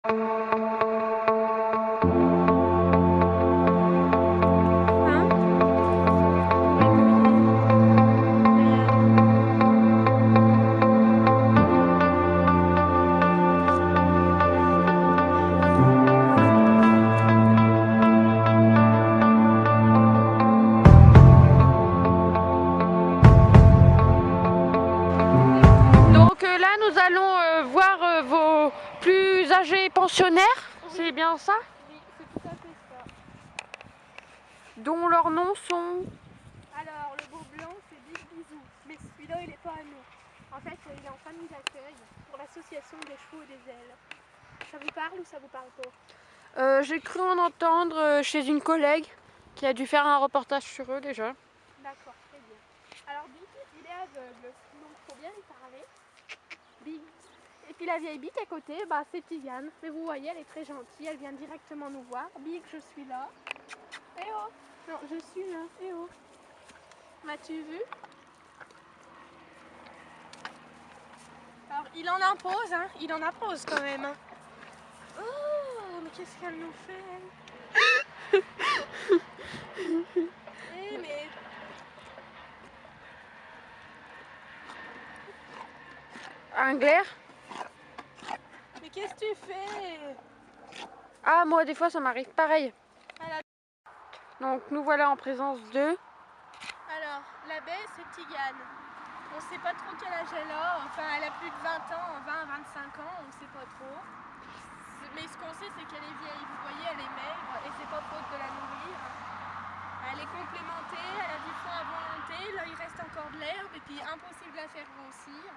Donc là nous allons voir vos plus âgés pensionnaires, oui. C'est bien ça? Oui, c'est tout à fait ça. Dont leurs noms sont... Alors le beau blanc c'est Big Bisou, mais celui-là il n'est pas à nous. En fait il est en famille d'accueil pour l'association des chevaux et des ailes. Ça vous parle ou ça vous parle pas? J'ai cru en entendre chez une collègue qui a dû faire un reportage sur eux déjà. D'accord, très bien. Alors Big, il est aveugle, donc faut bien lui parler. Big. Et puis la vieille Big à côté, bah, c'est Tigane. Mais vous voyez, elle est très gentille, elle vient directement nous voir. Big, je suis là. Eh oh! Non, je suis là. Eh oh! M'as-tu vu? Alors, il en impose, hein? Il en impose quand même. Hein. Oh, mais qu'est-ce qu'elle nous fait? Eh, mais... Un glaire? Mais qu'est-ce que tu fais? Ah, moi des fois ça m'arrive pareil. Voilà. Donc nous voilà en présence de... Alors, la baie c'est Tigane. On ne sait pas trop quel âge elle a, enfin elle a plus de 20 ans, 20-25 ans, on ne sait pas trop. Mais ce qu'on sait c'est qu'elle est vieille, vous voyez elle est maigre et c'est pas faute de la nourrir. Elle est complémentée, elle a du foin à volonté, là il reste encore de l'herbe et puis impossible de la faire grossir.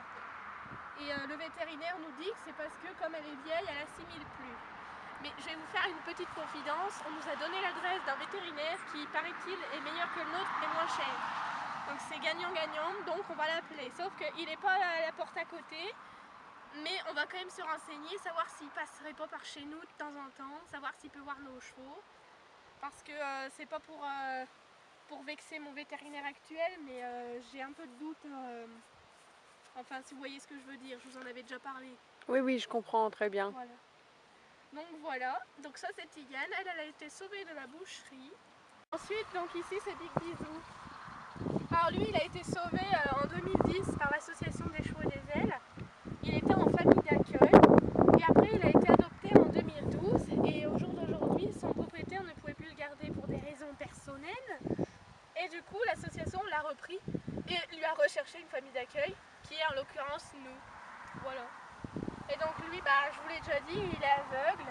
Et le vétérinaire nous dit que c'est parce que comme elle est vieille, elle assimile plus. Mais je vais vous faire une petite confidence, on nous a donné l'adresse d'un vétérinaire qui paraît-il est meilleur que le nôtre et moins cher. Donc c'est gagnant-gagnant, donc on va l'appeler. Sauf qu'il n'est pas à la porte à côté, mais on va quand même se renseigner, savoir s'il passerait pas par chez nous de temps en temps, savoir s'il peut voir nos chevaux. Parce que c'est pas pour vexer mon vétérinaire actuel, mais j'ai un peu de doute. Enfin, si vous voyez ce que je veux dire, je vous en avais déjà parlé. Oui, oui, je comprends très bien. Voilà. Donc voilà, donc ça c'est Tigane, elle a été sauvée de la boucherie. Ensuite, donc ici c'est Big Bisou. Alors lui, il a été sauvé en 2010 par l'association des chevaux et des ailes. Il était en famille d'accueil et après il a été adopté en 2012 et au jour d'aujourd'hui, son propriétaire ne pouvait plus le garder pour des raisons personnelles et du coup l'association l'a repris et lui a recherché une famille d'accueil qui est en l'occurrence nous. Voilà. Et donc lui, bah, je vous l'ai déjà dit, il est aveugle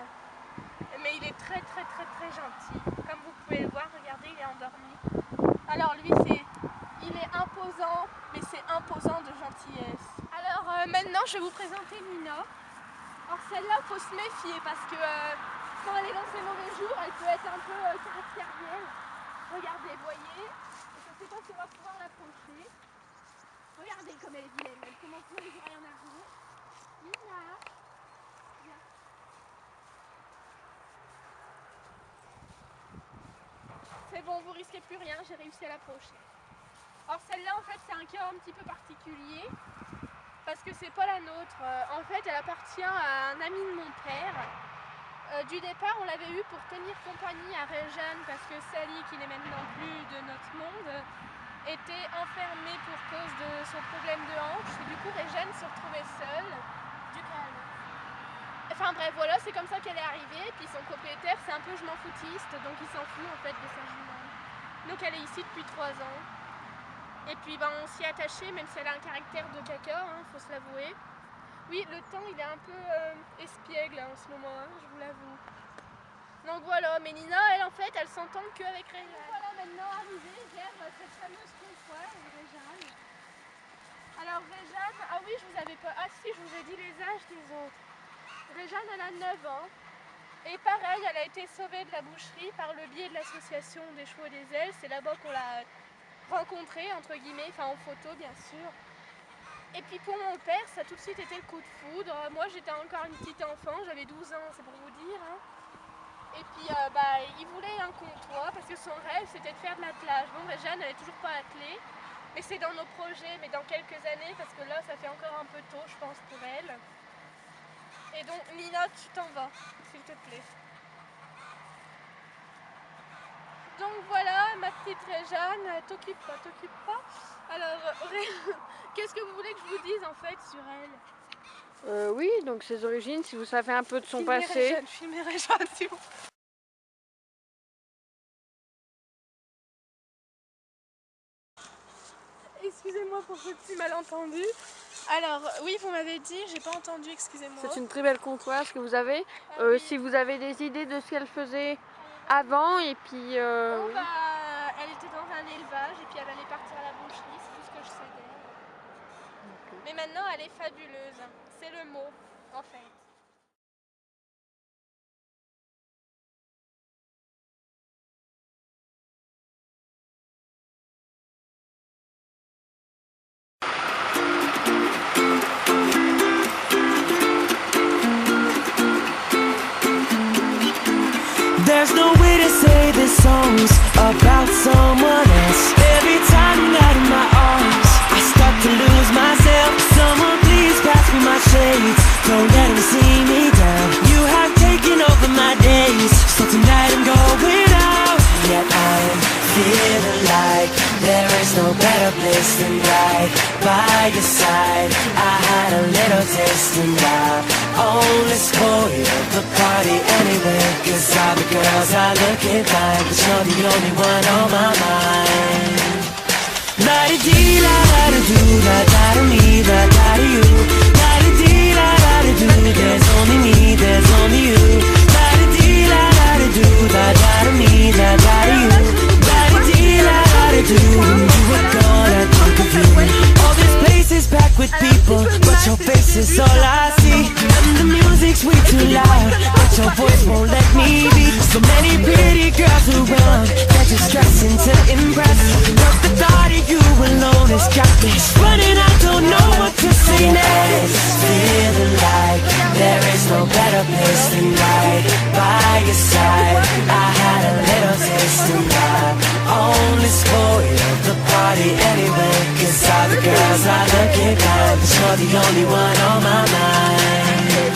mais il est très gentil. Comme vous pouvez le voir, regardez, il est endormi. Alors lui, il est imposant, mais c'est imposant de gentillesse. Alors maintenant, je vais vous présenter Nina. Alors celle-là, il faut se méfier parce que quand elle est dans ses mauvais jours, elle peut être un peu caractérielle. Regardez, voyez, je ne sais pas si on va pouvoir l'approcher. Regardez comme elle est vilaine, elle commence même à rien à rouler. Nina, viens. C'est bon, vous risquez plus rien, j'ai réussi à l'approcher. Alors celle-là, en fait, c'est un cas un petit peu particulier parce que c'est pas la nôtre. En fait, elle appartient à un ami de mon père. Du départ, on l'avait eu pour tenir compagnie à Réjeanne parce que Sally, qui n'est maintenant plus de notre monde, était enfermée pour cause de son problème de hanche. Et du coup, Réjeanne se retrouvait seule. Du calme. Enfin bref, voilà, c'est comme ça qu'elle est arrivée. Puis son propriétaire, c'est un peu je m'en foutiste, donc il s'en fout en fait de sa jument. Donc elle est ici depuis 3 ans. Et puis ben, on s'y est attaché, même si elle a un caractère de caca, hein, faut se l'avouer. Oui, le temps il est un peu espiègle hein, en ce moment, hein, je vous l'avoue. Donc voilà, mais Nina, elle en fait, elle s'entend qu'avec Réjeanne. Voilà maintenant arrivée, j'aime cette fameuse confoire, Réjeanne. Alors Réjeanne, ah oui, je vous avais pas... Ah si, je vous ai dit les âges des autres. Réjeanne, elle a 9 ans. Et pareil, elle a été sauvée de la boucherie par le biais de l'association des chevaux et des ailes. C'est là-bas qu'on l'a rencontrée, entre guillemets, enfin en photo bien sûr. Et puis pour mon père, ça a tout de suite été le coup de foudre. Moi j'étais encore une petite enfant, j'avais 12 ans, c'est pour vous dire. Hein. Et puis bah, il voulait un comptoir parce que son rêve c'était de faire de l'attelage. Bon, Réjeanne, elle n'est toujours pas attelée. Mais c'est dans nos projets, mais dans quelques années, parce que là ça fait encore un peu tôt je pense pour elle. Et donc Nina, tu t'en vas, s'il te plaît. Donc voilà, ma petite Réjeanne, t'occupe pas. Alors, qu'est-ce que vous voulez que je vous dise en fait sur elle? Oui, donc ses origines, si vous savez un peu de son passé. Filmez Réjeanne, s'il vous plaît. Excusez-moi pour ce petit malentendu. Alors, oui, vous m'avez dit, j'ai pas entendu, excusez-moi. C'est une très belle contoise que vous avez. Oui. Si vous avez des idées de ce qu'elle faisait avant, et puis... Oh, oui. bah, elle était dans un élevage et puis elle allait partir à la boucherie, c'est tout ce que je sais d'elle. Okay. Mais maintenant, elle est fabuleuse. C'est le mot, en fait. There's no way to say this song's about someone else. Every time you're not in my arms, I start to lose myself. Someone please pass me my shades, don't let them see me down. You have taken over my days, so tonight I'm going out. Yet I'm feeling like there is no better place than right by your side. I had a little taste and I only spoiled the party anyway. Cause all the girls are looking fine, but you're the only one on my mind. La-di-dee-la-da-da-doo, la-da-da-me, la-da-da-you. La-di-dee-la-da-da-doo, there's only me, there's only you. La-di-dee-la-da-da-doo, la-da-da-me, la-da-da-you. La-di-dee-la-da-da-doo, when you were gone I think of you. All this place is packed with people, but your face is all I see. And the music's way too loud, but your voice won't let me be. So many pretty girls around, they're just dressing to impress. But the thought of you alone has got me running, I don't know what to say next. Feeling like there is no better place than right by your side. I had a little taste and I only spoiled the party anyway. Cause all the girls are looking fine, but you're the only one on my mind.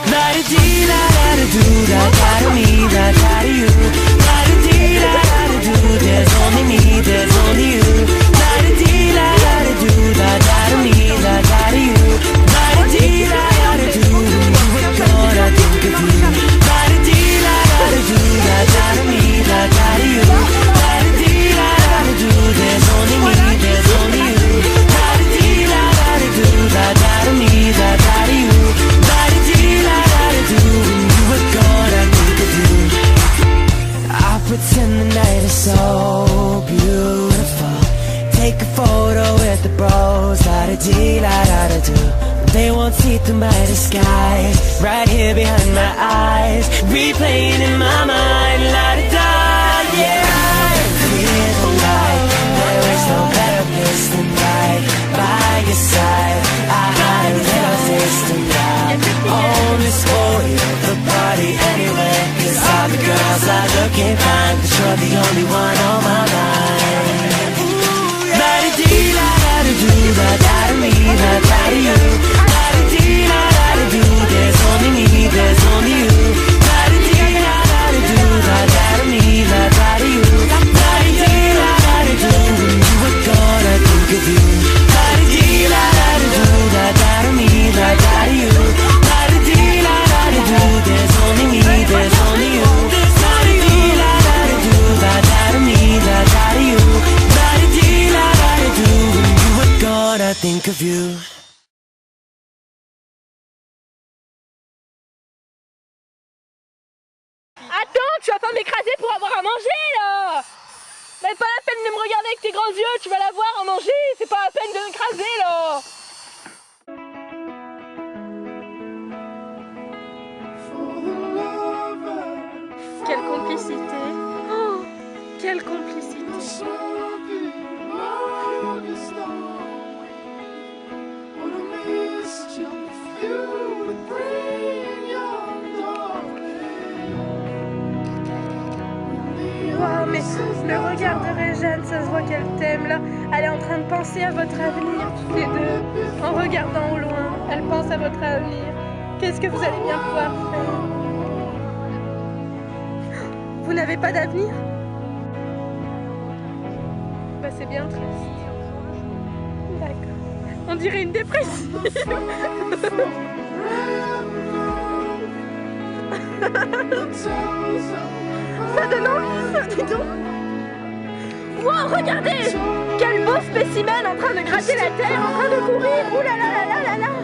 La-da-dee-la-da-da-doo, la-da-da-me, la-da-da-you. La-da-dee-la-da-da-doo, there's only me, there's only you. La-da-dee-la-da-da-doo, la-da-da-me, la-da-da-you. La-da-dee-la-da-da-doo, when you were gone I think of you. La-da-dee-la-da-da-doo, la-da-da-me, la-da-da-you. La-da-dee-la-da-da-doo, there's only me, there's only you. La-da-dee-la-da-da-doo, la-da-da-me, la-da-da-you. La-da-dee-la-da-da-doo, when you were gone I think of you. I pretend the night is so beautiful. Take a photo with the bros, la-da-dee-la-da-da-doo. They won't see through my disguise, right here behind my eyes, replaying in my mind, la-da-da, yeah. Feeling like there is no better place than right by your side. I had a little taste and I only spoiled the party anyway. Cause all the girls are looking fine, but you're the only one on my mind. La-da-dee-la-da-da-doo, la-da-da-me, la-da-da-you. La-da-dee-la-da-da-doo, there's only me, there's only you. La-da-dee-la-da-da-doo, la-da-da-me, la-da-da-you. La-da-dee-la-da-da-doo, when you were gone I think of you. La-da-dee-la-da-da-doo, la-da-da-me, la-da-da-you. La-da-dee-la-da-da-doo, there's only me, there's only you. La-da-dee-la-da-da-doo, la-da-da-me, la-da-da-you. La-da-dee-la-da-da-doo, when you were gone I think of you. Attends, tu vas pas m'écraser pour avoir à manger là. Mais pas la peine de me regarder avec tes grands yeux, tu vas l'avoir à manger, c'est pas la peine de m'écraser là. Quelle complicité. Oh, quelle complicité. Wow, mais le regard de Réjeanne, ça se voit qu'elle t'aime là. Elle est en train de penser à votre avenir, toutes les deux. En regardant au loin, elle pense à votre avenir. Qu'est-ce que vous allez bien pouvoir faire? Vous n'avez pas d'avenir? Bah c'est bien triste. D'accord. On dirait une dépressive. Ça donne envie, ça, dis donc. Wow, regardez! Quel beau spécimen en train de gratter la terre, en train de courir. Ouh là là là là là là.